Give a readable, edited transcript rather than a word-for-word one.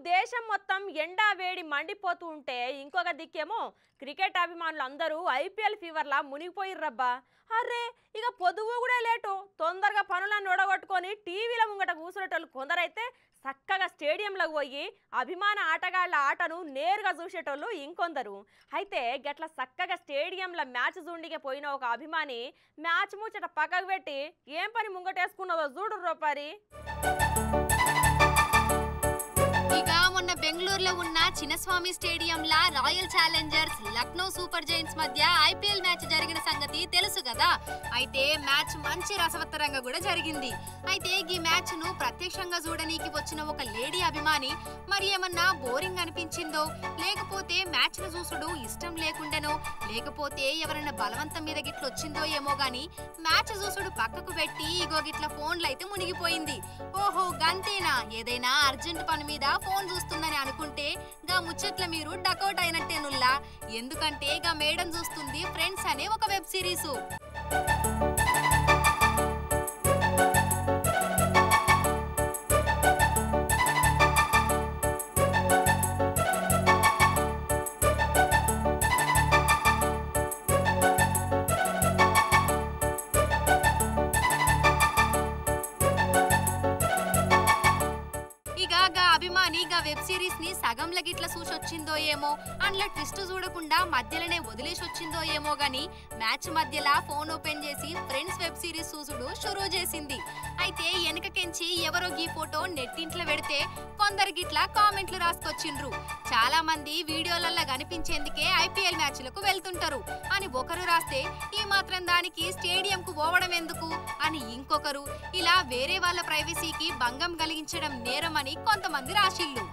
దేశం మొత్తం ఎండా వేడి మండిపోతూ ఉంటే ఇంకొక దిక్కేమో క్రికెట్ అభిమానులు అందరూ ఐపీఎల్ ఫీవర్లా మునిగిపోయిర్రబ్బా. అర్రే ఇక పొదువు కూడా లేటు తొందరగా పనులను ఒడగొట్టుకొని టీవీల ముంగట కూసునేటోళ్ళు కొందరైతే చక్కగా స్టేడియంలోకి పోయి అభిమాన ఆటగాళ్ల ఆటను నేరుగా చూసేటోళ్ళు ఇంకొందరు. అయితే గట్ల చక్కగా స్టేడియంలో మ్యాచ్ చూండికే పోయిన ఒక అభిమాని మ్యాచ్ ముచ్చట పక్కకు పెట్టి ఏం పని ముంగటేసుకున్నదో చూడు రూపారి. మొన్న బెంగళూరులో ఉన్న చిన్నస్వామి స్టేడియంలా royal challengers Lucknow super giants మధ్య ఐపీఎల్ మ్యాచ్ జరిగిన సంగతి తెలుసు కదా. అయితే మ్యాచ్ మంచి రసవత్తరంగా కూడా జరిగింది. అయితే ఈ మ్యాచ్ ను ప్రత్యక్షంగా చూడనీకి వచ్చిన ఒక లేడీ అభిమాని మరి ఏమన్నా బోరింగ్ అనిపించిందో, లేకపోతే మ్యాచ్ ను చూసుడు ఇష్టం లేకుండానో, లేకపోతే ఎవరైనా బలవంతం మీద గిట్లొచ్చిందో ఏమో గాని మ్యాచ్ చూసుడు పక్కకు పెట్టి ఇగో గిట్ల ఫోన్లు అయితే మునిగిపోయింది. ఓహో గంతేనా, ఏదైనా అర్జెంట్ పని మీద ఫోన్ చూస్తుందని అనుకుంటే గా ముచ్చట్ల మీరు డకౌట్ అయినట్టేనుల్లా. ఎందుకంటే గా మేడం చూస్తుంది ఫ్రెండ్స్ అనే ఒక వెబ్ సిరీస్. అభిమాని గా వెబ్ సిరీస్ ని సగంల గిట్ల చూసొచ్చిందో ఏమో, అందులో ట్విస్ట్ చూడకుండా మధ్యలోనే వదిలేసి వచ్చిందో ఏమో గాని మ్యాచ్ మధ్యలో ఫోన్ ఓపెన్ చేసి ఫ్రెండ్స్ వెబ్ సిరీస్ చూసుడు షురూ చేసింది. అయితే వెనకకెంచి ఎవరో ఈ ఫోటో నెట్టింట్లో పెడితే కొందరు గిట్లా కామెంట్లు రాసుకొచ్చిండ్రు. చాలా మంది వీడియోలల్లో కనిపించేందుకే ఐపీఎల్ మ్యాచ్లకు వెళ్తుంటారు అని ఒకరు రాస్తే, ఈ మాత్రం దానికి స్టేడియం కు పోవడం ఎందుకు అని ఇంకొకరు, ఇలా వేరే వాళ్ళ ప్రైవసీకి భంగం కలిగించడం నేరమని కొంతమంది రాసిళ్ళు.